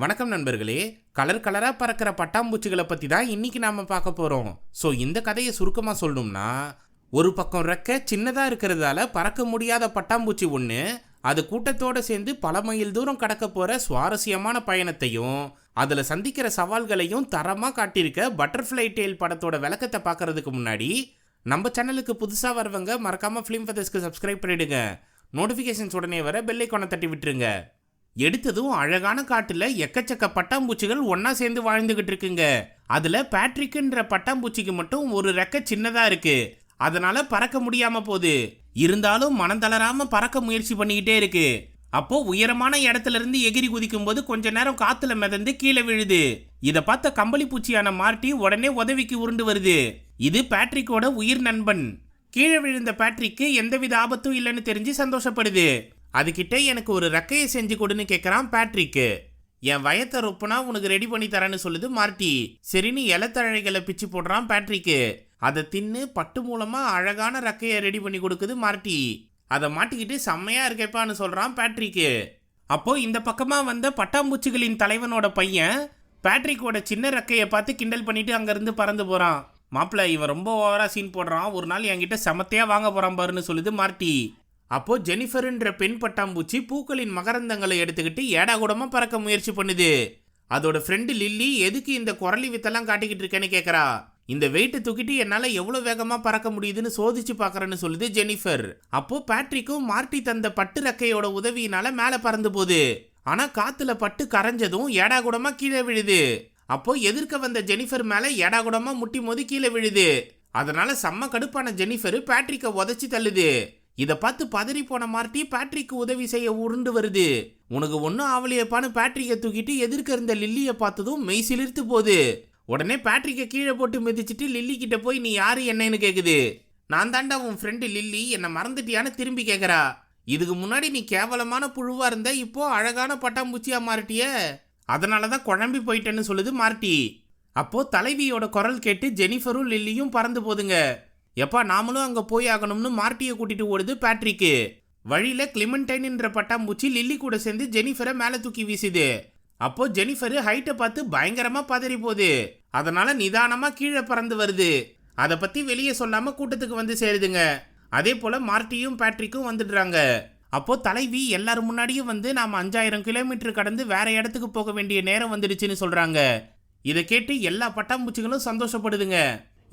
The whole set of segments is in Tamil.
வணக்கம் நண்பர்களே. கலர் கலரா பறக்கிற பட்டாம்பூச்சிகளை பத்தி தான் இன்னைக்கு நாம பார்க்க போறோம். ஸோ இந்த கதையை சுருக்கமா சொல்லணும்னா, ஒரு பக்கம் ரெக்க சின்னதா இருக்கிறதால பறக்க முடியாத பட்டாம்பூச்சி ஒன்று அது கூட்டத்தோட சேர்ந்து பல மைல் தூரம் கடக்க போற சுவாரஸ்யமான பயணத்தையும் அதில் சந்திக்கிற சவால்களையும் தரமாக காட்டியிருக்க பட்டர்ஃப்ளை டேல் படத்தோட விளக்கத்தை பார்க்கறதுக்கு முன்னாடி நம்ம சேனலுக்கு புதுசாக வரவங்க மறக்காம ஃபிலிம் ஃபெதர்ஸ்க்கு சப்ஸ்கிரைப் பண்ணிடுங்க. நோட்டிஃபிகேஷன்ஸ் உடனே வர பெல் ஐகானை தட்டி விட்டுருங்க. எடுத்ததும் அழகான காட்டுல எக்கச்சக்க பட்டாம்பூச்சிகள் ஒன்னா சேர்ந்து வாழ்ந்துகிட்டு இருக்குங்க. அதுல பேட்ரிக்ன்ற பட்டாம்பூச்சிக்கு மட்டும் ஒரு ரெக்க சின்னதா இருக்கு. அதனால பறக்க முடியாம போகுது. இருந்தாலும் மனம் தளராம பறக்க முயற்சி பண்ணிக்கிட்டே இருக்கு. அப்போ உயரமான இடத்துல இருந்து எகிரி குதிக்கும் போது கொஞ்ச நேரம் காத்துல மிதந்து கீழே விழுது. இத பார்த்த கம்பளி பூச்சியான மார்ட்டி உடனே உதவிக்கு உருண்டு வருது. இது பேட்ரிக்கோட உயிர் நண்பன். கீழே விழுந்த பேட்ரிக்கு எந்தவித ஆபத்தும் இல்லைன்னு தெரிஞ்சு சந்தோஷப்படுது. அதுகிட்ட எனக்கு ஒரு ரெக்கையை செஞ்சு கொடுன்னு கேட்குறான் பேட்ரிக்கு. என் வயத்தை ரொப்புனா உனக்கு ரெடி பண்ணி தரேன்னு சொல்லுது மார்ட்டி. சரின்னு இலத்தழைகளை பிச்சு போடுறான் பேட்ரிக்கு. அதை தின்னு பட்டு மூலமா அழகான ரெக்கையை ரெடி பண்ணி கொடுக்குது மார்ட்டி. அதை மாட்டிக்கிட்டு செம்மையா இருக்கேப்பான்னு சொல்றான் பேட்ரிக்கு. அப்போ இந்த பக்கமா வந்த பட்டாம்பூச்சிகளின் தலைவனோட பையன் பேட்ரிக்கோட சின்ன ரெக்கையை பார்த்து கிண்டல் பண்ணிட்டு அங்கிருந்து பறந்து போறான். மாப்பிள்ள, இவன் ரொம்ப ஓவரா சீன் போடுறான், ஒரு நாள் என்கிட்ட செமத்தையா வாங்க போறான் பாருன்னு சொல்லுது மார்ட்டி. அப்போ ஜெனிஃபர்ன்ற பெண் பட்டாம்பூச்சி பூக்களின் மகரந்தங்களை எடுத்துக்கிட்டு ஏடாகூடமா பறக்க முயற்சி பண்ணுது. அதோட ஃப்ரெண்டு லில்லி எதுக்கு இந்த குரலி வித்தெல்லாம் காட்டிக்கிட்டு இருக்கேன்னு கேட்கறா. இந்த வெயிட்டை தூக்கிட்டு என்னால எவ்வளவு வேகமா பறக்க முடியுதுன்னு சோதிச்சு பாக்குறேன்னு சொல்லுது ஜெனிஃபர். அப்போ பேட்ரிக்கும் மார்ட்டி தந்த பட்டு ரெக்கையோட உதவியினால மேல பறந்து போகுது. ஆனா காத்துல பட்டு கரைஞ்சதும் ஏடாகூடமா கீழே விழுது. அப்போ எதிர்க்க வந்த ஜெனிஃபர் மேல ஏடாகூடமா முட்டி மோதி கீழே விழுது. அதனால செம்ம கடுப்பான ஜெனிஃபர் பேட்ரிக்கை உதைச்சி தள்ளுது. இதை பார்த்து பதறி போன மார்ட்டி பேட்ரிக்கு உதவி செய்ய உருண்டு வருது. உனக்கு ஒன்றும் ஆவலியப்பான்னு பேட்ரிக்கை தூக்கிட்டு எதிர்க்க இருந்த லில்லியை பார்த்ததும் மெய் சிலிர்த்து போகுது. உடனே பேட்ரிக்கை கீழே போட்டு மிதிச்சிட்டு லில்லி கிட்ட போய் நீ யாரு என்னன்னு கேக்குது. நான் தாண்டா உன் ஃப்ரெண்டு லில்லி, என்னை மறந்துட்டியான்னு திரும்பி கேட்குறா. இதுக்கு முன்னாடி நீ கேவலமான புழுவா இருந்த, இப்போ அழகான பட்டாம்பூச்சியா மாறிட்டிய, அதனால தான் குழம்பி போயிட்டேன்னு சொல்லுது மார்ட்டி. அப்போ தலைவியோட குரல் கேட்டு ஜெனிஃபரும் லில்லியும் பறந்து போதுங்க. எப்பா நாமளும் அங்கே போய் ஆகணும்னு மார்ட்டியை கூட்டிட்டு ஓடுது பேட்ரிக்கு. வழியில கிளிமெண்டைன்ன்ற பட்டாம்பூச்சி லில்லி கூட சேர்ந்து ஜெனிஃபரை மேலே தூக்கி வீசுது. அப்போ ஜெனிஃபர் ஹைட்டை பார்த்து பயங்கரமா பதறி போகுது. அதனால நிதானமா கீழே பறந்து வருது. அதை பத்தி வெளியே சொல்லாம கூட்டத்துக்கு வந்து சேருதுங்க. அதே போல மார்ட்டியும் பேட்ரிக்கும் வந்துடுறாங்க. அப்போ தலைவி எல்லாரும் முன்னாடியும் வந்து நாம 5000 கிலோமீட்டர் கடந்து வேற இடத்துக்கு போக வேண்டிய நேரம் வந்துடுச்சுன்னு சொல்றாங்க. இதை கேட்டு எல்லா பட்டாம்பூச்சிகளும் சந்தோஷப்படுதுங்க.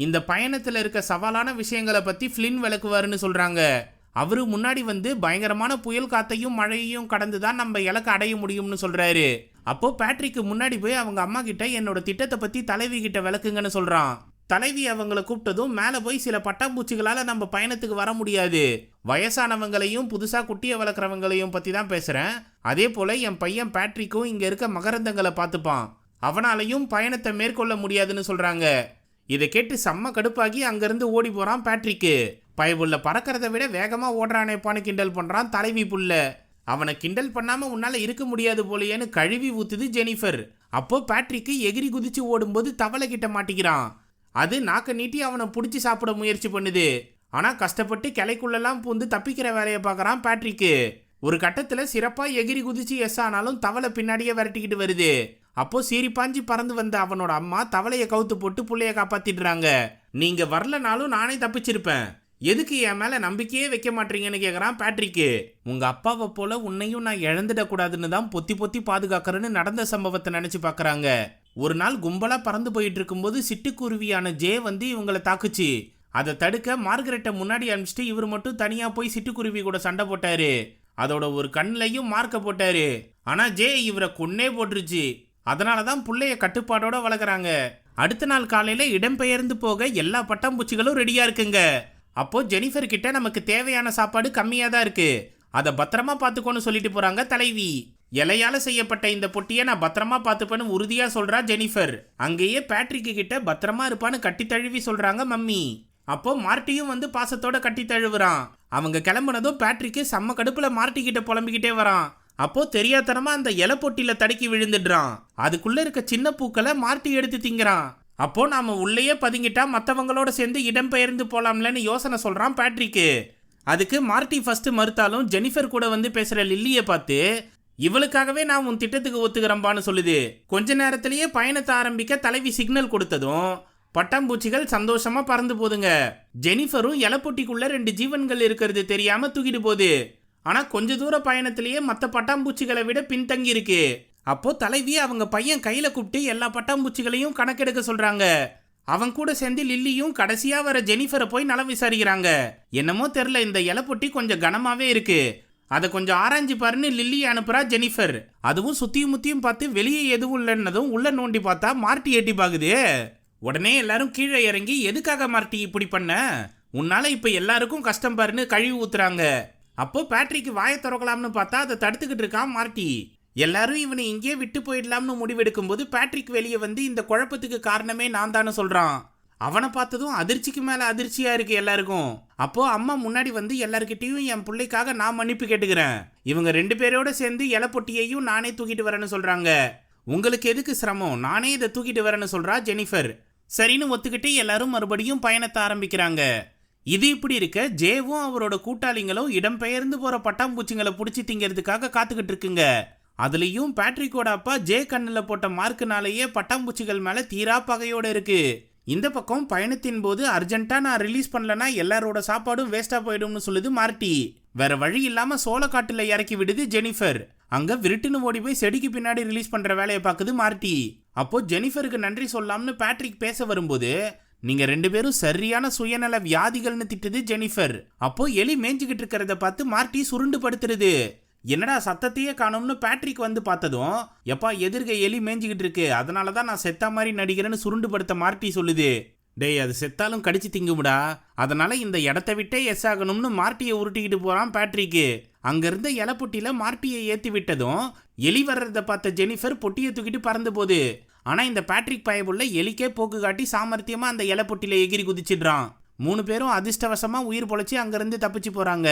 இந்த பயணத்துல இருக்க சவாலான விஷயங்களை பத்தி ஃபிளின் விளக்குவாருன்னு சொல்றாங்க. அவரு முன்னாடி வந்து பயங்கரமான புயல் காத்தையும் மழையையும் கடந்துதான் நம்ம இலக்கை அடைய முடியும்னு சொல்றாரு. அப்போ பேட்ரிக்கு முன்னாடி போய் அவங்க அம்மா கிட்ட என்னோட திட்டத்தை பத்தி தலைவி கிட்ட விளக்குங்கன்னு சொல்றான். தலைவி அவங்களை கூப்பிட்டதும் மேல போய் சில பட்டாம்பூச்சிகளால நம்ம பயணத்துக்கு வர முடியாது, வயசானவங்களையும் புதுசா குட்டியை வளர்க்குறவங்களையும் பத்தி தான் பேசுறேன். அதே போல என் பையன் பேட்ரிக்கும் இங்க இருக்க மகரந்தங்களை பார்த்துப்பான், அவனாலையும் பயணத்தை மேற்கொள்ள முடியாதுன்னு சொல்றாங்க. இதை கேட்டு செம்ம கடுப்பாகி அங்கிருந்து ஓடி போறான் பேட்ரிக்கு. பயபுள்ள பறக்கிறத விட வேகமா ஓடுறானேப்பான்னு கிண்டல் பண்றான் தலைவி புள்ள. அவனை கிண்டல் பண்ணாம உன்னால இருக்க முடியாது போலையேன்னு கழுவி ஊத்துது ஜெனிஃபர். அப்போ பேட்ரிக்கு எகிரி குதிச்சு ஓடும்போது தவளை கிட்ட மாட்டிக்கிறான். அது நாக்க நீட்டி அவனை பிடிச்சி சாப்பிட முயற்சி பண்ணுது. ஆனா கஷ்டப்பட்டு கிளைக்குள்ளெல்லாம் பூந்து தப்பிக்கிற வேலையை பார்க்கறான் பேட்ரிக்கு. ஒரு கட்டத்துல சிறப்பா எகிரி குதிச்சு எஸ் ஆனாலும் தவளை பின்னாடியே விரட்டிக்கிட்டு வருது. அப்போ சீரிப்பாஞ்சி பறந்து வந்த அவனோட அம்மா தவளையை கவுத்து போட்டு புள்ளைய காப்பாத்திடுறாங்க. நீங்க வரலனாலும் நானே தப்பிச்சிருப்பேன், எதுக்கு என் மேல நம்பிக்கையே வைக்க மாட்டீங்கன்னு கேக்குறான் பேட்ரிக்கு. உங்க அப்பாவை போல உன்னையும் நான் இழந்துடக்கூடாதுன்னு தான் பொத்தி பொத்தி பாதுகாக்கிறேன்னு நடந்த சம்பவத்தை நினைச்சு பாக்குறாங்க. ஒரு நாள் கும்பலா பறந்து போயிட்டு இருக்கும்போது சிட்டுக்குருவியான ஜே வந்து இவங்களை தாக்குச்சு. அதை தடுக்க மார்கரெட்டை முன்னாடி அனுப்பிச்சிட்டு இவர் மட்டும் தனியா போய் சிட்டுக்குருவி கூட சண்டை போட்டாரு. அதோட ஒரு கண்ணிலையும் மார்க்க போட்டாரு. ஆனா ஜே இவரை கொன்னே போட்டுருச்சு. அதனாலதான் புள்ளைய கட்டுப்பாடோட வளர்க்குறாங்க. அடுத்த நாள் காலையில இடம்பெயர்ந்து போக எல்லா பட்டாம்பூச்சிகளும் ரெடியா இருக்குங்க. அப்போ ஜெனிஃபர் கிட்ட நமக்கு தேவையான சாப்பாடு கம்மியா தான் இருக்கு, அதை பத்திரமா பார்த்துக்கோன்னு சொல்லிட்டு போறாங்க தலைவி. இலையால செய்யப்பட்ட இந்த பொட்டியை நான் பத்திரமா பார்த்துப்பேன்னு உறுதியா சொல்றா ஜெனிஃபர். அங்கேயே பேட்ரிக்கு கிட்ட பத்திரமா இருப்பான்னு கட்டி தழுவி சொல்றாங்க மம்மி. அப்போ மார்ட்டியும் வந்து பாசத்தோட கட்டி தழுவுறான். அவங்க கிளம்புனதும் பேட்ரிக்கு செம்ம கடுப்புல மார்ட்டி கிட்ட புலம்பிக்கிட்டே வரான். அப்போ தெரியாதனமா அந்த இலை பொட்டியில தடுக்கி விழுந்துடுறான். அதுக்குள்ள இருக்க சின்ன பூக்களை மார்ட்டி எடுத்து திங்கிறான். அப்போ நாம உள்ளேயே பதுங்கிட்டா மற்றவங்களோட சேர்ந்து இடம்பெயர்ந்து போலாம்லன்னு யோசனை சொல்றான் பேட்ரிக்கு. அதுக்கு மார்ட்டி ஃபர்ஸ்ட் மறுத்தாலும் ஜெனிஃபர் கூட வந்து பேசுற லில்லியை பார்த்து இவளுக்காகவே நான் உன் திட்டத்துக்கு ஒத்துக்கிறம்பான்னு சொல்லுது. கொஞ்ச நேரத்திலேயே பயணத்தை ஆரம்பிக்க தலைவி சிக்னல் கொடுத்ததும் பட்டாம்பூச்சிகள் சந்தோஷமா பறந்து போதுங்க. ஜெனிஃபரும் இலப்பொட்டிக்குள்ள 2 ஜீவன்கள் இருக்கிறது தெரியாம தூக்கிட்டு போகுது. ஆனா கொஞ்ச தூர பயணத்திலேயே மற்ற பட்டாம்பூச்சிகளை விட பின்தங்கி இருக்கு. அப்போ தலைவி அவங்க பையன் கையில கூப்பிட்டு எல்லா பட்டாம்பூச்சிகளையும் கணக்கெடுக்க சொல்றாங்க. அவன் கூட சேர்ந்து லில்லியும் கடைசியா வர ஜெனிஃபரை போய் நலம் விசாரிக்கிறாங்க. என்னமோ தெரியல, இந்த இலப்பொட்டி கொஞ்சம் கனமாவே இருக்கு, அதை கொஞ்சம் ஆராய்ஞ்சு பாருன்னு லில்லி அனுப்புறா ஜெனிஃபர். அதுவும் சுத்தியும் முத்தியும் பார்த்து வெளியே எதுவும் இல்லைன்னதும் உள்ள நோண்டி பார்த்தா மார்ட்டி எட்டி பாக்குது. உடனே எல்லாரும் கீழே இறங்கி, எதுக்காக மார்ட்டி இப்படி பண்ண, உன்னால இப்ப எல்லாருக்கும் கஷ்டம் பாருன்னு கழுவி ஊத்துறாங்க. அப்போ பேட்ரிக்கு வாயை திறக்கலாம்னு பார்த்தா அதை தடுத்துக்கிட்டு இருக்கான் மார்ட்டி. எல்லாரும் இவனை இங்கே விட்டு போயிடலாம்னு முடிவெடுக்கும் போது பேட்ரிக் வெளியே வந்து இந்த குழப்பத்துக்கு காரணமே நான் தானே சொல்றான். அவனை பார்த்ததும் அதிர்ச்சிக்கு மேல அதிர்ச்சியா இருக்கு எல்லாருக்கும். அப்போ அம்மா முன்னாடி வந்து எல்லார்கிட்டையும் என் பிள்ளைக்காக நான் மன்னிப்பு கேட்டுக்கிறேன், இவங்க 2 பேரோட சேர்ந்து இலப்பொட்டியையும் நானே தூக்கிட்டு வரேன்னு சொல்றாங்க. உங்களுக்கு எதுக்கு சிரமம், நானே இதை தூக்கிட்டு வரேன்னு சொல்றா ஜெனிஃபர். சரின்னு ஒத்துக்கிட்டு எல்லாரும் மறுபடியும் பயணத்தை ஆரம்பிக்கிறாங்க. இது இப்படி இருக்க ஜேவும் அவரோட கூட்டாளிங்களும் இடம்பெயர்ந்து போற பட்டாம்பூச்சிங்களை பிடிச்சி திங்கிறதுக்காக காத்துக்கிட்டு இருக்குங்க. அதுலயும் பேட்ரிக்கோட அப்பா ஜே கண்ணில் போட்ட மார்க்குனாலேயே பட்டாம்பூச்சிகள் மேல தீரா பகையோட இருக்கு. இந்த பக்கம் பயணத்தின் போது அர்ஜென்ட்டா நான் ரிலீஸ் பண்ணலனா எல்லாரோட சாப்பாடும் வேஸ்டா போயிடும்னு சொல்லுது மார்ட்டி. வேற வழி இல்லாம சோளக்காட்டுல இறக்கி விடுது ஜெனிஃபர். அங்க விருட்டுன்னு ஓடி போய் செடிக்கு பின்னாடி ரிலீஸ் பண்ற வேலையை பார்க்குது மார்ட்டி. அப்போ ஜெனிஃபருக்கு நன்றி சொல்லாம்னு பேட்ரிக் பேச வரும்போது, நீங்க 2 பேரும் சரியான சுயநல வியாதிகள்னு திட்டுது ஜெனிஃபர். அப்போ எலி மேய்ஞ்சுக்கிட்டு இருக்கிறத பார்த்து மார்ட்டி சுருண்டு படுத்துருது. என்னடா சத்தத்தையே காணோம்னு பேட்ரிக் வந்து பார்த்ததும், எப்பா எதிர்க எலி மேய்ஞ்சிக்கிட்டு இருக்கு, அதனாலதான் நான் செத்தா மாதிரி நடிக்கிறேன்னு சுருண்டு படுத்த மார்ட்டி சொல்லுது. டேய், அது செத்தாலும் கடிச்சு திங்குமுடா, அதனால இந்த இடத்த விட்டே எஸ் ஆகணும்னு மார்ட்டியை உருட்டிக்கிட்டு போறான் பேட்ரிக்கு. அங்க இருந்த இலப்பொட்டியில மார்ட்டியை ஏத்தி விட்டதும் எலி வர்றத பார்த்த ஜெனிஃபர் பொட்டியை தூக்கிட்டு பறந்து போகுது. ஆனா இந்த பேட்ரிக் பயபுள்ள எலிக்கே போக்கு காட்டி சாமர்த்தியமா அந்த இலப்பொட்டியில எகிரி குதிச்சிடுறான். 3 பேரும் அதிர்ஷ்டவசமா உயிர் பொழைச்சி அங்கிருந்து தப்பிச்சு போறாங்க.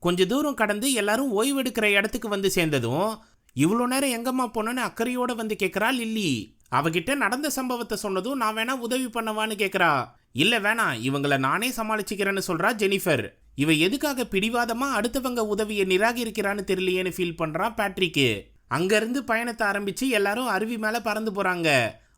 கொஞ்ச தூரம் கடந்து எல்லாரும் ஓய்வெடுக்கிற இடத்துக்கு வந்து சேர்ந்ததும், இவ்வளோ நேரம் எங்கம்மா போனோன்னு அக்கறையோட வந்து கேட்கறா லில்லி. அவகிட்ட நடந்த சம்பவத்தை சொன்னதும் நான் வேணா உதவி பண்ணவான்னு கேட்கறா. இல்ல வேணாம், இவங்களை நானே சமாளிச்சுக்கிறேன்னு சொல்றா ஜெனிஃபர். இவ எதுக்காக பிடிவாதமா அடுத்தவங்க உதவியை நிராகரிக்கிறான்னு தெரியலையேன்னு ஃபீல் பண்றான் பேட்ரிக்கு. அங்கிருந்து பயணத்தை ஆரம்பிச்சு எல்லாரும் அருவி மேல பறந்து போறாங்க.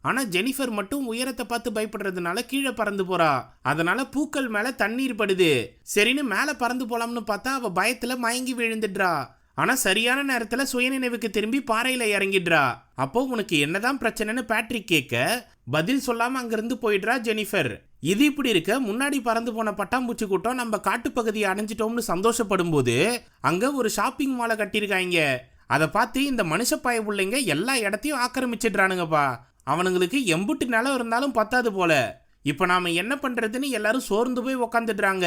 ஆனா ஜெனிஃபர் மட்டும் உயரத்தை பார்த்து பயப்படுறதுனால கீழே பறந்து போறா. அதனால பூக்கள் மேல தண்ணீர் படுது. சரின்னு மேல பறந்து போலாம்னு பார்த்தா அவ பயத்துல மயங்கி விழுந்துடுறா. ஆனா சரியான நேரத்துல சுயநினைவுக்கு திரும்பி பாறையில இறங்கிடுறா. அப்போ உனக்கு என்னதான் பிரச்சனைன்னு பேட்ரிக் கேட்க பதில் சொல்லாம அங்கிருந்து போயிடுறா ஜெனிஃபர். இது இப்படி இருக்க முன்னாடி பறந்து போன பட்டாம்பூச்சி கூட்டம் நம்ம காட்டுப்பகுதியை அடைஞ்சிட்டோம்னு சந்தோஷப்படும் போது அங்க ஒரு ஷாப்பிங் மாலை கட்டியிருக்காங்க. அதை பார்த்து இந்த மனுஷ பாய பிள்ளைங்க எல்லா இடத்தையும் ஆக்கிரமிச்சிடுறானுங்கப்பா. அவனுங்களுக்கு எம்புட்டு நிலம் இருந்தாலும் பத்தாது போல. இப்ப நாம என்ன பண்றதுன்னு எல்லாரும் சோர்ந்து போய் உக்காந்துடுறாங்க.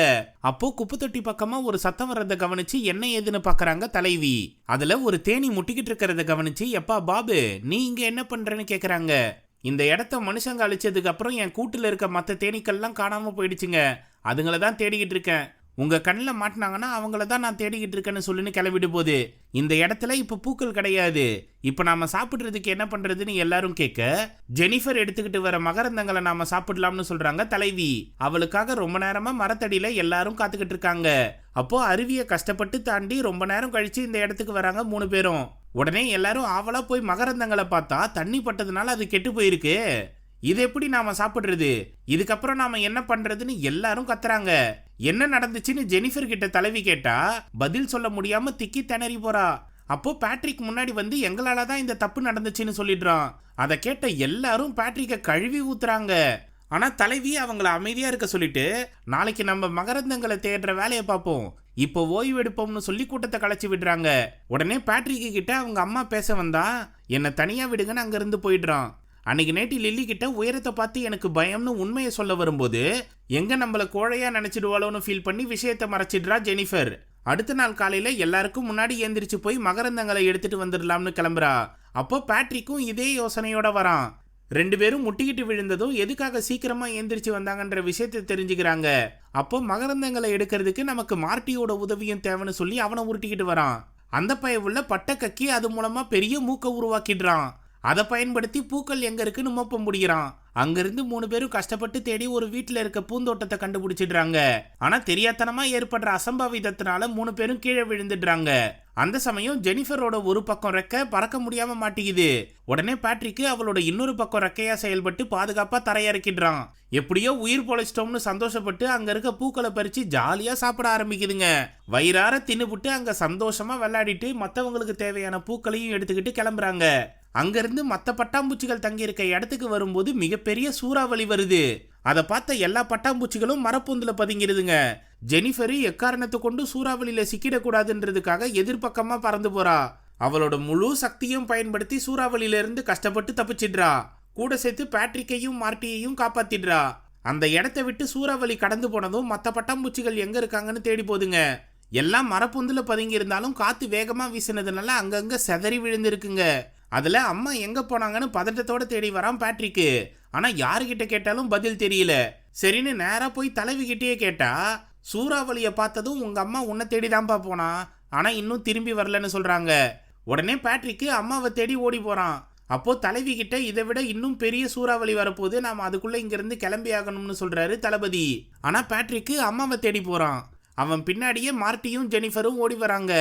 அப்போ குப்பைத்தொட்டி பக்கமா ஒரு சத்தம் வர்றத கவனிச்சு என்ன ஏதுன்னு பாக்குறாங்க தலைவி. அதுல ஒரு தேனி முட்டிக்கிட்டு இருக்கிறத கவனிச்சு, எப்பா பாபு நீ இங்க என்ன பண்றன்னு கேக்குறாங்க. இந்த இடத்த மனுஷங்க அழிச்சதுக்கு அப்புறம் என் கூட்டுல இருக்க மற்ற தேனீக்கள்லாம் காணாம போயிடுச்சுங்க, அதுங்களை தான் தேடிக்கிட்டு இருக்கேன். உங்க கண்ணில் மாட்டினாங்கன்னா அவங்கள தான் நான் தேடிக்கிட்டு இருக்கேன்னு சொல்லுன்னு கிளம்பிட்டு போகுது. இந்த இடத்துல இப்ப பூக்கள் கிடையாது, இப்ப நாம சாப்பிடுறதுக்கு என்ன பண்றதுன்னு எல்லாரும் கேட்க, ஜெனிஃபர் எடுத்துக்கிட்டு வர மகரந்தங்களை நாம சாப்பிடலாம்னு சொல்றாங்க தலைவி. அவளுக்காக ரொம்ப நேரமா மரத்தடியில எல்லாரும் காத்துக்கிட்டு இருக்காங்க. அப்போ அருவியை கஷ்டப்பட்டு தாண்டி ரொம்ப நேரம் கழிச்சு இந்த இடத்துக்கு வராங்க 3 பேரும். உடனே எல்லாரும் ஆவலா போய் மகரந்தங்களை பார்த்தா தண்ணி பட்டதுனால அது கெட்டு போயிருக்கு. இது எப்படி நாம சாப்பிடுறது, இதுக்கப்புறம் நாம என்ன பண்றதுன்னு எல்லாரும் கத்துறாங்க. என்ன நடந்துச்சுன்னு ஜெனிஃபர் கிட்ட தலைவி கேட்டா பதில் சொல்ல முடியாம திக்கி திணறி போறா. அப்போ பேட்ரிக் முன்னாடி வந்து எங்களாலதான் இந்த தப்பு நடந்துச்சுன்னு சொல்லிடுறான். அதை கேட்ட எல்லாரும் பேட்ரிக்க கழுவி ஊத்துறாங்க. ஆனா தலைவி அவங்கள அமைதியா இருக்க சொல்லிட்டு, நாளைக்கு நம்ம மகரந்தங்களை தேடுற வேலையை பார்ப்போம், இப்போ ஓய்வு எடுப்போம்னு சொல்லி கூட்டத்தை கலைச்சி விடுறாங்க. உடனே பேட்ரிக்கு கிட்ட அவங்க அம்மா பேச வந்தா என்னை தனியா விடுங்கன்னு அங்கிருந்து போயிடுறான். அன்னைக்கு நேட்டி லில்லி கிட்ட உயரத்தை பார்த்து எனக்கு பயம்னு உண்மையை சொல்ல வரும்போது எங்க நம்மள கோழையா நினைச்சிடுவாளோன்னு ஃபீல் பண்ணி விஷயத்தை மறைச்சிடுறா ஜெனிஃபர். அடுத்த நாள் காலையில எல்லாருக்கும் முன்னாடி ஏந்திரிச்சு போய் மகரந்தங்களை எடுத்துட்டு வந்துடலாம்னு கிளம்புறா. அப்போ பேட்ரிக்கும் இதே யோசனையோட வரான். 2 பேரும் முட்டிக்கிட்டு விழுந்ததும் எதுக்காக சீக்கிரமா ஏந்திரிச்சு வந்தாங்கன்ற விஷயத்தை தெரிஞ்சுக்கிறாங்க. அப்போ மகரந்தங்களை எடுக்கிறதுக்கு நமக்கு மார்ட்டியோட உதவியும் தேவைன்னு சொல்லி அவனை உருட்டிக்கிட்டு வரான். அந்த பயவுள்ள பட்டை கக்கி அது மூலமா பெரிய மூக்கை உருவாக்கிடுறான். அதை பயன்படுத்தி பூக்கள் எங்க இருக்குன்னு மோப்ப முடிகிறான். அங்கிருந்து 3 பேரும் கஷ்டப்பட்டு தேடி ஒரு வீட்டுல இருக்க பூந்தோட்டத்தை கண்டுபிடிச்சிடுறாங்க. ஆனா தெரியாதனமா ஏற்படுற அசம்பாவிதத்தினால 3 பேரும் கீழே விழுந்துடுறாங்க. அந்த சமயம் ஜெனிஃபரோட ஒரு பக்கம் ரெக்க பறக்க முடியாம மாட்டேங்குது. உடனே பேட்ரிக்கு அவளோட இன்னொரு பக்கம் ரெக்கையா செயல்பட்டு பாதுகாப்பா தரையிறக்கிடுறான். எப்படியோ உயிர் பொழைச்சிட்டோம்னு சந்தோஷப்பட்டு அங்க இருக்க பூக்களை பறிச்சு ஜாலியா சாப்பிட ஆரம்பிக்குதுங்க. வயிறார தின்னுபுட்டு அங்க சந்தோஷமா விளையாடிட்டு மத்தவங்களுக்கு தேவையான பூக்களையும் எடுத்துக்கிட்டு கிளம்புறாங்க. அங்கிருந்து மற்ற பட்டாம்பூச்சிகள் தங்கி இருக்க இடத்துக்கு வரும்போது மிகப்பெரிய சூறாவளி வருது. அதை பார்த்த எல்லா பட்டாம்பூச்சிகளும் மரப்பொந்துல பதுங்கிடுதுங்க. ஜெனிஃபர் எக்காரணத்தை கொண்டு சூறாவளியில சிக்கிடக்கூடாதுன்றதுக்காக எதிர்பக்கமா பறந்து போறா. அவளோட முழு சக்தியும் பயன்படுத்தி சூறாவளியில இருந்து கஷ்டப்பட்டு தப்பிச்சிடுறா. கூட சேர்த்து பேட்ரிக்கையும் மார்ட்டியையும் காப்பாத்திடுறா. அந்த இடத்தை விட்டு சூறாவளி கடந்து போனதும் மற்ற பட்டாம்பூச்சிகள் எங்க இருக்காங்கன்னு தேடி போதுங்க. எல்லாம் மரப்பொந்துல பதுங்கி இருந்தாலும் காத்து வேகமா வீசினதுனால அங்கங்க செதறி விழுந்திருக்குங்க. அதுல அம்மா எங்க போனாங்கன்னு பதட்டத்தோட தேடி வரான் பேட்ரிக்கு. ஆனா யாருகிட்ட கேட்டாலும் பதில் தெரியல. சரின்னு நேரா போய் தலைவி கிட்டே கேட்டா, சூறாவளியை பார்த்ததும் உங்க அம்மா உன்னை தேடிதான்ப்பா போனா, ஆனா இன்னும் திரும்பி வரலன்னு சொல்றாங்க. உடனே பேட்ரிக்கு அம்மாவை தேடி ஓடி போறான். அப்போ தலைவி கிட்ட இதை விட இன்னும் பெரிய சூறாவளி வரப்போது, நாம அதுக்குள்ள இங்கிருந்து கிளம்பி ஆகணும்னு சொல்றாரு தளபதி. ஆனா பேட்ரிக்கு அம்மாவை தேடி போறான். அவன் பின்னாடியே மார்ட்டியும் ஜெனிஃபரும் ஓடி வராங்க.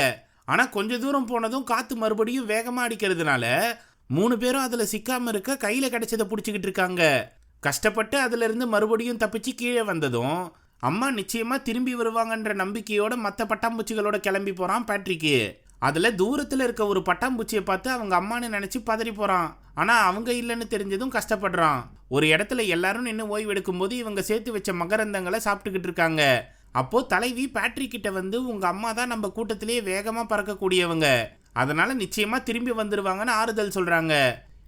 ஆனா கொஞ்ச தூரம் போனதும் காத்து மறுபடியும் வேகமா அடிக்கிறதுனால 3 பேரும் அதுல சிக்காம இருக்க கையில கிடைச்சதை புடிச்சுக்கிட்டு இருக்காங்க. கஷ்டப்பட்டு அதுல இருந்து மறுபடியும் தப்பிச்சு கீழே வந்ததும் அம்மா நிச்சயமா திரும்பி வருவாங்கன்ற நம்பிக்கையோட மற்ற பட்டாம்பூச்சிகளோட கிளம்பி போறான் பேட்ரிக்கு. அதுல தூரத்துல இருக்க ஒரு பட்டாம்பூச்சியை பார்த்து அவங்க அம்மானு நினைச்சு பதறி போறான். ஆனா அவங்க இல்லைன்னு தெரிஞ்சதும் கஷ்டப்படுறான். ஒரு இடத்துல எல்லாரும் நின்று ஓய்வு எடுக்கும் போது இவங்க சேர்த்து வச்ச மகரந்தங்களை சாப்பிட்டுக்கிட்டு இருக்காங்க. அப்போ தலைவி பேட்ரிக் கிட்ட வந்து, உங்க அம்மா தான் நம்ம கூட்டத்திலேயே வேகமா பறக்கக்கூடியவங்க, அதனால நிச்சயமா திரும்பி வந்துருவாங்கன்னு ஆறுதல் சொல்றாங்க.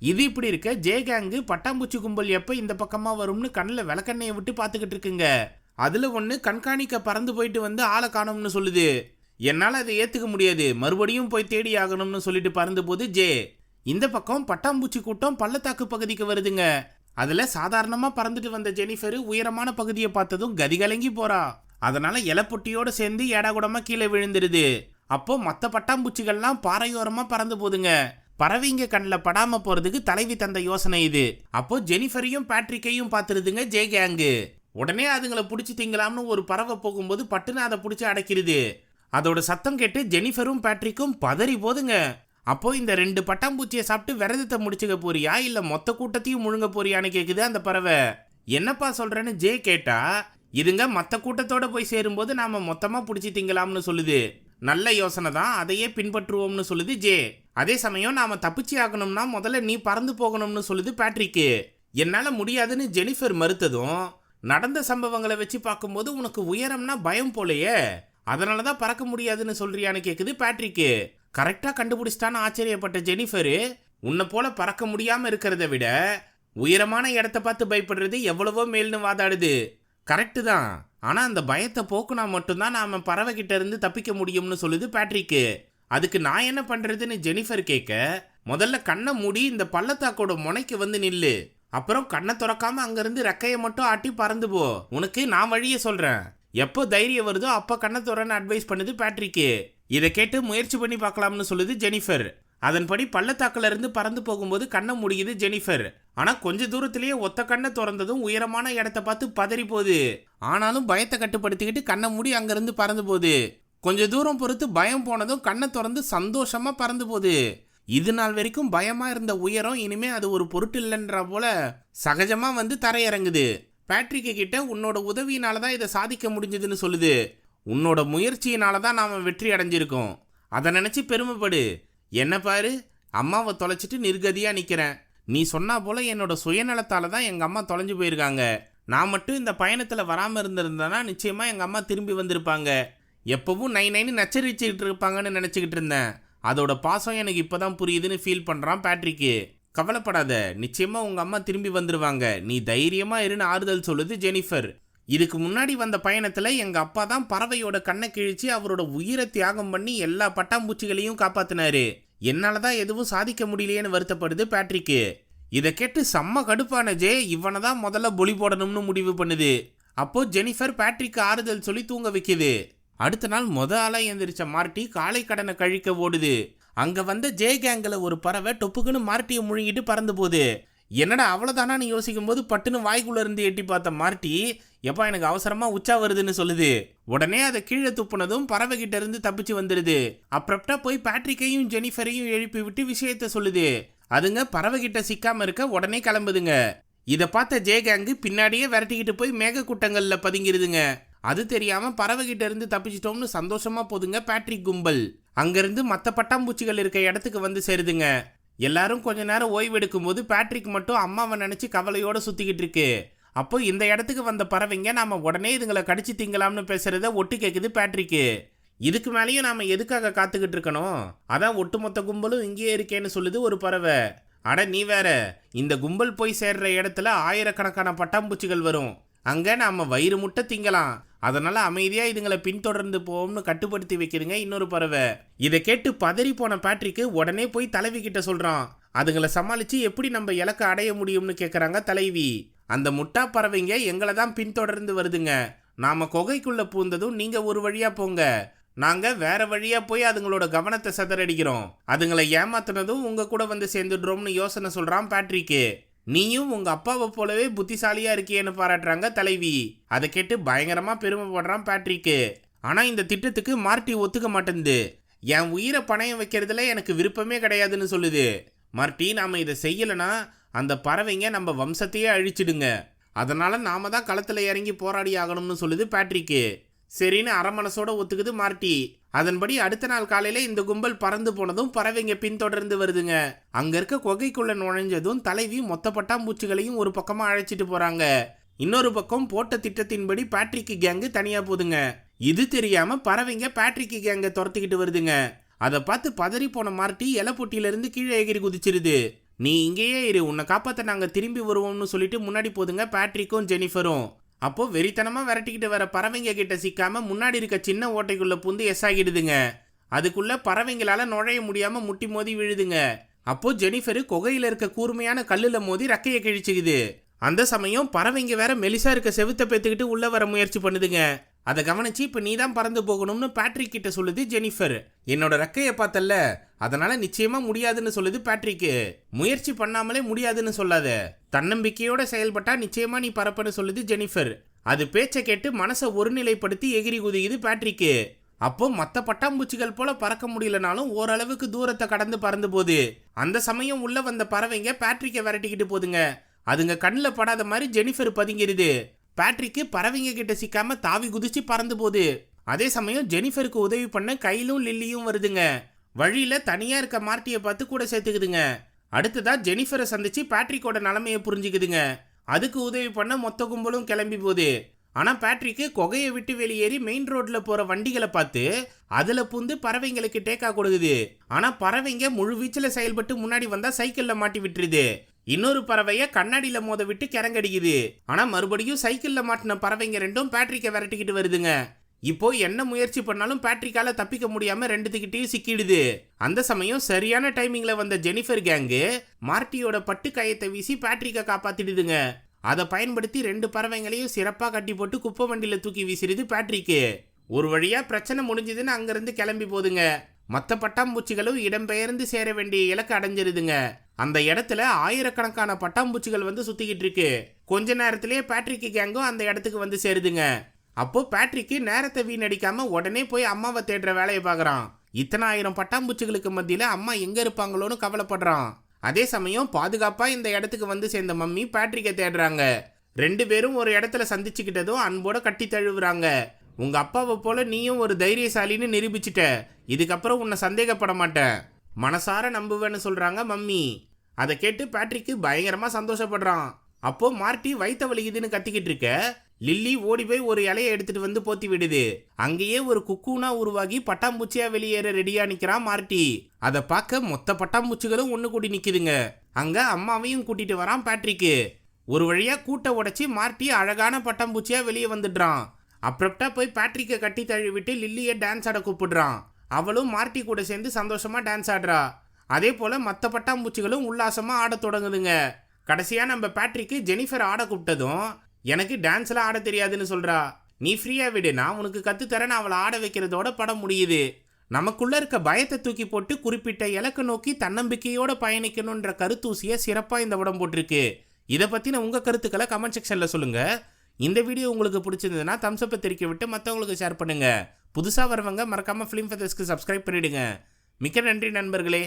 இது இப்படி இருக்க ஜே கேங்கு பட்டாம்பூச்சி கும்பல் எப்ப இந்த பக்கமா வரும்னு கண்ணில் விளக்கண்ணையை விட்டு பார்த்துக்கிட்டு இருக்குங்க. அதுல ஒண்ணு கண்காணிக்க பறந்து போயிட்டு வந்து ஆளை காணும்னு சொல்லுது. என்னால அதை ஏத்துக்க முடியாது, மறுபடியும் போய் தேடி ஆகணும்னு சொல்லிட்டு பறந்து போது ஜே. இந்த பக்கம் பட்டாம்பூச்சி கூட்டம் பள்ளத்தாக்கு பகுதிக்கு வருதுங்க. அதுல சாதாரணமா பறந்துட்டு வந்த ஜெனிஃபர் உயரமான பகுதியை பார்த்ததும் கதிகலங்கி போறா. அதனால இலப்பொட்டியோட சேர்ந்து ஏடாகுடமா கீழே விழுந்துருது. அப்போ மற்ற பட்டாம்பூச்சிகள்லாம் பாறையோரமா பறந்து போதுங்க. பறவைங்க கண்ணில் படாம போறதுக்கு தலைவி தந்த யோசனை இது. அப்போ ஜெனிஃபரையும் பேட்ரிக்கையும் பார்த்துருதுங்க ஜே கேங்கு. உடனே அதுங்களை பிடிச்சி திங்கலாம்னு ஒரு பறவை போகும்போது பட்டுன்னு அதை பிடிச்சி அடைக்கிறது. அதோட சத்தம் கேட்டு ஜெனிஃபரும் பேட்ரிக்கும் பதறி போதுங்க. அப்போ இந்த 2 பட்டாம்பூச்சியை சாப்பிட்டு விரதத்தை முடிச்சுக்க போறியா இல்ல மொத்த கூட்டத்தையும் முழுங்க போறியான்னு கேக்குது அந்த பறவை. என்னப்பா சொல்றேன்னு ஜே கேட்டா, இதுங்க மற்ற கூட்டத்தோட போய் சேரும்போது நாம மொத்தமா பிடிச்சி திங்கலாம்னு சொல்லுது. நல்ல யோசனை தான், அதையே பின்பற்றுவோம்னு சொல்லுது ஜே. அதே சமயம் நாம தப்பிச்சு ஆகணும்னா முதல்ல நீ பறந்து போகணும்னு சொல்லுது பேட்ரிக்கு. என்னால முடியாதுன்னு ஜெனிஃபர் மறுத்ததும், நடந்த சம்பவங்களை வச்சு பார்க்கும்போது உனக்கு உயரம்னா பயம் போலையே, அதனாலதான் பறக்க முடியாதுன்னு சொல்றியான்னு கேக்குது பேட்ரிக்கு. கரெக்டா கண்டுபிடிச்சிட்டான்னு ஆச்சரியப்பட்ட ஜெனிஃபர், உன்னை போல பறக்க முடியாம இருக்கிறத விட உயரமான இடத்த பார்த்து பயப்படுறது எவ்வளவோ மேல்னு வாதாடுது. கரெக்டு தான், ஆனா அந்த பயத்தை போக்குனா மட்டும்தான் நாம பறவை கிட்ட இருந்து தப்பிக்க முடியும்னு சொல்லுது பேட்ரிக்கு. அதுக்கு நான் என்ன பண்றதுன்னு ஜெனிஃபர் கேட்க, முதல்ல கண்ணை மூடி இந்த பள்ளத்தாக்கோட முனைக்கு வந்து நில்லு, அப்புறம் கண்ணை திறக்காம அங்கிருந்து ரெக்கையை மட்டும் ஆட்டி பறந்து போ, உனக்கு நான் வழியை சொல்றேன், எப்போ தைரியம் வருதோ அப்போ கண்ணை திறன்னு அட்வைஸ் பண்ணுது பேட்ரிக்கு. இதை கேட்டு முயற்சி பண்ணி பார்க்கலாம்னு சொல்லுது ஜெனிஃபர். அதன்படி பள்ளத்தாக்குல இருந்து பறந்து போகும்போது கண்ணை முடியுது ஜெனிஃபர். ஆனா கொஞ்ச தூரத்திலேயே ஒத்த கண்ணை திறந்ததும் உயரமான இடத்தை பார்த்து பதறி போகுது. ஆனாலும் பயத்தை கட்டுப்படுத்திக்கிட்டு கண்ணை மூடி அங்கிருந்து பறந்து போகுது. கொஞ்ச தூரம் பொறுத்து பயம் போனதும் கண்ணை திறந்து சந்தோஷமா பறந்து போகுது. இது நாள் வரைக்கும் பயமா இருந்த உயரம் இனிமே அது ஒரு பொருட்டு இல்லைன்ற போல சகஜமா வந்து தரையிறங்குது. பேட்ரிக்கு கிட்ட உன்னோட உதவியினாலதான் இதை சாதிக்க முடிஞ்சதுன்னு சொல்லுது. உன்னோட முயற்சியினாலதான் நாம வெற்றி அடைஞ்சிருக்கோம், அதை நினைச்சு பெருமைப்படு. என்ன பாரு, அம்மாவை தொலைச்சிட்டு நிர்கதியா நிக்கிறேன். நீ சொன்னா போல என்னோட சுயநலத்தால தான் எங்க அம்மா தொலைஞ்சு போயிருக்காங்க. நான் மட்டும் இந்த பயணத்துல வராம இருந்திருந்தேன்னா நிச்சயமா எங்க அம்மா திரும்பி வந்திருப்பாங்க. எப்பவும் நைன்னு நச்சரிச்சுக்கிட்டு இருப்பாங்கன்னு நினைச்சுக்கிட்டு இருந்தேன். அதோட பாசம் எனக்கு இப்பதான் புரியுதுன்னு ஃபீல் பண்றான் பேட்ரிக்கு. கவலைப்படாத, நிச்சயமா உங்க அம்மா திரும்பி வந்துருவாங்க, நீ தைரியமா இருன்னு ஆறுதல் சொல்லுது ஜெனிஃபர். இதுக்கு முன்னாடி வந்த பயணத்துல எங்க அப்பா தான் பறவையோட கண்ணை கிழிச்சு அவரோட உயிரை தியாகம் பண்ணி எல்லா பட்டாம்பூச்சிகளையும் காப்பாத்தினாரு. என்னாலதான் எதுவும் சாதிக்க முடியலையேன்னு வருத்தப்படுது பேட்ரிக்கு. இதை கேட்டு செம்ம கடுப்பான ஜே இவனை தான் முதல்ல பொலி போடணும்னு முடிவு பண்ணுது. அப்போ ஜெனிஃபர் பேட்ரிக்கு ஆறுதல் சொல்லி தூங்க வைக்குது. அடுத்த நாள் ஆளா எந்திரிச்ச மார்ட்டி காலை கடனை கழிக்க ஓடுது. அங்க வந்த ஜே கேங்கில் ஒரு பறவை டொப்புக்குன்னு மார்ட்டியை முழுங்கிட்டு பறந்து போகுது. என்னடா அவ்வளோதானான்னு யோசிக்கும் போது பட்டுன்னு வாய்க்குள்ள இருந்து எட்டி பார்த்த மார்ட்டி, எப்பா எனக்கு அவசரமா உச்சா வருதுன்னு சொல்லுது. உடனே அதை கீழே துப்புனதும் பறவை கிட்ட இருந்து தப்பிச்சு வந்துடுது. அப்புறப்டா போய் பேட்ரிக்கையும் ஜெனிஃபரையும் எழுப்பி விட்டு விஷயத்த சொல்லுது. அதுங்க பறவை கிட்ட சிக்காம இருக்க உடனே கிளம்புதுங்க. இதை பார்த்த ஜே கேங்கு பின்னாடியே விரட்டிக்கிட்டு போய் மேக கூட்டங்கள்ல பதுங்கிருதுங்க. அது தெரியாம பறவை கிட்ட இருந்து தப்பிச்சிட்டோம்னு சந்தோஷமா போதுங்க பேட்ரிக் கும்பல். அங்கிருந்து மற்ற பட்டாம்பூச்சிகள் இருக்க இடத்துக்கு வந்து சேருதுங்க. எல்லாரும் கொஞ்ச நேரம் ஓய்வு எடுக்கும் போது பேட்ரிக் மட்டும் அம்மாவை நினைச்சு கவலையோட சுத்திக்கிட்டு இருக்கு. அப்போ இந்த இடத்துக்கு வந்த பறவைங்க நாம உடனே இதுங்களை கடிச்சு திங்கலாம்னு பேசுறத ஒட்டு கேக்குது பேட்ரிக்கு. இதுக்கு மேலேயும் நாம எதுக்காக காத்துக்கிட்டு இருக்கணும், அதான் ஒட்டுமொத்த கும்பலும் இங்கேயே இருக்கேன்னு சொல்லுது ஒரு பறவை. அட நீ வேற, இந்த கும்பல் போய் சேர்ற இடத்துல ஆயிரக்கணக்கான பட்டாம்பூச்சிகள் வரும். அங்க நாம வயிறு முட்டை திங்கலாம், அதனால அமைதியா இதுங்களை பின்தொடர்ந்து போவோம்னு கட்டுப்படுத்தி வைக்கிறீங்க இன்னொரு பறவை. இதை கேட்டு பதறி போன பேட்ரிக்கு உடனே போய் தலைவி கிட்ட சொல்றான். அதுங்களை சமாளிச்சு எப்படி நம்ம இலக்க அடைய முடியும்னு கேட்கறாங்க தலைவி. அந்த முட்டா பறவைங்க எங்களை தான் பின்தொடர்ந்து வருதுங்க. நாம குகைக்குள்ள பூந்ததும் நீங்க ஒரு வழியா போங்க, நாங்க வேற வழியா போய் அதுங்களோட கவனத்தை சிதறடிக்கிறோம். அதுங்களை ஏமாத்தினதும் உங்க கூட வந்து சேர்ந்துடுறோம்னு யோசனை சொல்றான் பேட்ரிக்கு. நீயும் உங்க அப்பாவை போலவே புத்திசாலியா இருக்கியேன்னு பாராட்டுறாங்க தலைவி. அதை கேட்டு பயங்கரமா பெருமைப்படுறான் பேட்ரிக்கு. ஆனா இந்த திட்டத்துக்கு மார்ட்டி ஒத்துக்க மாட்டேங்குது. என் உயிரை பணயம் வைக்கிறதுல எனக்கு விருப்பமே கிடையாதுன்னு சொல்லுது. மார்ட்டி, நாம இதை செய்யலைன்னா அந்த பறவைங்க நம்ம வம்சத்தையே அழிச்சிடுங்க, அதனால நாம தான் களத்துல இறங்கி போராடி ஆகணும்னு சொல்லுது பேட்ரிக்கு. சரின்னு அரை மனசோட ஒத்துக்குது மார்ட்டி. அதன்படி அடுத்த நாள் காலையில இந்த கும்பல் பறந்து போனதும் பறவைங்க பின்தொடர்ந்து வருதுங்க. அங்க இருக்க குகைக்குள்ள நுழைஞ்சதும் தலைவி மொத்த பட்டாம்பூச்சிகளையும் ஒரு பக்கமா அழைச்சிட்டு போறாங்க. இன்னொரு பக்கம் போட்ட திட்டத்தின்படி பேட்ரிக்கு கேங்கு தனியா போதுங்க. இது தெரியாம பறவைங்க பேட்ரிக்கு கேங்க துரத்திக்கிட்டு வருதுங்க. அதை பார்த்து பதறி போன மார்ட்டி இலப்பொட்டியில இருந்து கீழே எகிரி குதிச்சிருது. நீ இங்கேயே இரு, உன்னை காப்பாத்த நாங்க திரும்பி வருவோம்னு சொல்லிட்டு முன்னாடி போதுங்க பேட்ரிக்கும் ஜெனிஃபரும். அப்போ வெறித்தனமா விரட்டிக்கிட்டு வர பறவைங்க கிட்ட சிக்காம முன்னாடி இருக்க சின்ன ஓட்டைக்குள்ள பூந்து எஸ் ஆகிடுதுங்க. அதுக்குள்ள பறவைங்களால நுழைய முடியாம முட்டி மோதி விழுதுங்க. அப்போ ஜெனிஃபர் குகையில இருக்க கூர்மையான கல்லுல மோதி ரக்கையை கிழிச்சுக்குது. அந்த சமயம் பறவைங்க வேற மெலிசா இருக்க செவுத்த பேத்துக்கிட்டு உள்ள வர முயற்சி பண்ணுதுங்க. அதை கவனிச்சு இப்ப நீ தான் பறந்து போகணும்னு பேட்ரிக் கிட்ட சொல்லுது ஜெனிஃபர். என்னோட ரக்கையை பார்த்தல்ல, அதனால நிச்சயமா முடியாதுன்னு சொல்லுது பேட்ரிக்கு. முயற்சி பண்ணாமலே முடியாதுன்னு சொல்லாத, தன்னம்பிக்கையோட செயல்பட்டா நிச்சயமா நீ பறப்பன்னு சொல்லுது ஜெனிஃபர். அது பேச்சை கேட்டு மனசை ஒருநிலைப்படுத்தி எகிரி குதிக்குது பேட்ரிக்கு. அப்போ மற்ற பட்டாம்பூச்சிகள் போல பறக்க முடியலனாலும் ஓரளவுக்கு தூரத்தை கடந்து பறந்து போகுது. அந்த சமயம் உள்ள வந்த பறவைங்க பேட்ரிக்கை விரட்டிக்கிட்டு போதுங்க. அதுங்க கண்ணில் படாத மாதிரி ஜெனிஃபர் பதுங்கிடுது. பேட்ரிக்கு பறவைங்க கிட்ட சிக்காம தாவி குதிச்சு பறந்து போகுது. அதே சமயம் ஜெனிஃபருக்கு உதவி பண்ண கைலும் லில்லியும் வருதுங்க. வழியில தனியா இருக்க மார்ட்டியை பார்த்து கூட சேர்த்துக்குதுங்க. அடுத்ததா ஜெனிஃபரை சந்திச்சு பேட்ரிக்கோட நிலைமையை புரிஞ்சுக்குதுங்க. அதுக்கு உதவி பண்ண மொத்த கும்பலும் கிளம்பி போகுது. ஆனா பேட்ரிக்கு குகையை விட்டு வெளியேறி மெயின் ரோட்ல போற வண்டிகளை பார்த்து அதுல புந்து பறவைங்களுக்கு டேக்கா கொடுக்குது. ஆனா பறவைங்க முழு வீச்சுல செயல்பட்டு முன்னாடி வந்தா சைக்கிள்ல மாட்டி விட்டுருது. இன்னொரு பறவைய கண்ணாடியில மோத விட்டு கிறங்கடிக்குது. ஆனா மறுபடியும் சைக்கிள்ல மாட்டின பறவைங்க ரெண்டும் பேட்ரிக்கை விரட்டிக்கிட்டு வருதுங்க. இப்போ என்ன முயற்சி பண்ணாலும் பேட்ரிக்கால தப்பிக்க முடியாம ரெண்டுத்துக்கிட்டையும் சிக்கிடுது. அந்த சமயம் சரியான டைமிங்ல வந்த ஜெனிஃபர் கேங்கு மார்ட்டியோட பட்டு கயத்தை வீசி பேட்ரிக்கை காப்பாத்திடுதுங்க. அதை பயன்படுத்தி ரெண்டு பறவைங்களையும் சிறப்பா கட்டி போட்டு குப்பை வண்டியில தூக்கி வீசிடுது பேட்ரிக்கு. ஒரு வழியா பிரச்சனை முடிஞ்சதுன்னு அங்கிருந்து கிளம்பி போதுங்க. மற்ற பட்டாம்பூச்சிகளும் இடம்பெயர்ந்து சேர வேண்டிய இலக்கு அடைஞ்சிருதுங்க. அந்த இடத்துல ஆயிரக்கணக்கான பட்டாம்பூச்சிகள் வந்து சுத்திக்கிட்டு இருக்கு. கொஞ்ச நேரத்திலேயே பேட்ரிக்கு கேங்கும் அந்த இடத்துக்கு வந்து சேருதுங்க. அப்போ பேட்ரிக்கு நேரத்தை வீணடிக்காம உடனே போய் அம்மாவை தேடுற வேலையை பார்க்கறான். இத்தனை ஆயிரம் பட்டாம்பூச்சிகளுக்கு மத்தியில அம்மா எங்க இருப்பாங்களோன்னு கவலைப்படுறான். அதே சமயம் பாதுகாப்பா இந்த இடத்துக்கு வந்து சேர்ந்த மம்மி பேட்ரிக்கை தேடுறாங்க. ரெண்டு பேரும் ஒரு இடத்துல சந்திச்சுக்கிட்டதும் அன்போட கட்டி தழுவுறாங்க. உங்க அப்பாவை போல நீயும் ஒரு தைரியசாலின்னு நிரூபிச்சிட்ட, இதுக்கப்புறம் உன்னை சந்தேகப்பட மாட்டேன், மனசார நம்புவேன்னு சொல்றாங்க மம்மி. அதை கேட்டு பேட்ரிக்கு பயங்கரமா சந்தோஷப்படுறான். அப்போ மார்ட்டி வயித்த வலிக்குதுன்னு கத்திக்கிட்டு இருக்க லில்லி ஓடி போய் ஒரு இலையை எடுத்துட்டு வந்து போத்தி விடுது. அங்கேயே ஒரு குக்கூனா உருவாகி பட்டாம்பூச்சியா வெளியேற ரெடியா நிக்கிறான் மார்ட்டி. அதை பார்க்க மொத்த பட்டாம்பூச்சிகளும் ஒண்ணு கூடி நிக்குதுங்க. அங்க அம்மாவையும் கூட்டிட்டு வரான் பேட்ரிக்கு. ஒரு வழியா கூட்ட உடைச்சி மார்ட்டி அழகான பட்டாம்பூச்சியா வெளியே வந்துடுறான். அப்புறப்டா போய் பேட்ரிக்கை கட்டி தழுவி விட்டு லில்லியை டான்ஸ் ஆட கூப்பிடுறான். அவளும் மார்ட்டி கூட சேர்ந்து சந்தோஷமா டான்ஸ் ஆடுறா. அதே போல மற்ற பட்டாம்பூச்சிகளும் உல்லாசமா ஆட தொடங்குதுங்க. கடைசியா நம்ம பேட்ரிக்கு ஜெனிஃபர் ஆட கூப்பிட்டதும் எனக்கு டான்ஸ்லாம் ஆட தெரியாதுன்னு சொல்றா. நீ ஃப்ரீயா விடு, நான் உனக்கு கத்துத்தரேன்னு அவளை ஆட வைக்கிறதோட படம் முடியுது. நமக்குள்ள இருக்க பயத்தை தூக்கி போட்டு குறிப்பிட்ட இலக்கை நோக்கி தன்னம்பிக்கையோட பயணிக்கணுன்ற கருத்தூசியை சிறப்பாக இந்த படம் போட்டிருக்கு. இதை பற்றின உங்கள் கருத்துக்களை கமெண்ட் செக்ஷனில் சொல்லுங்கள். இந்த வீடியோ உங்களுக்கு பிடிச்சிருந்ததுன்னா தம்ஸ் அப்பை தெரிவிக்க விட்டு மற்றவங்களுக்கு ஷேர் பண்ணுங்கள். புதுசாக வரவங்க மறக்காமல் ஃபிலிம் ஃபெதர்ஸ்க்கு சப்ஸ்கிரைப் பண்ணிவிடுங்க. மிக்க நன்றி நண்பர்களே.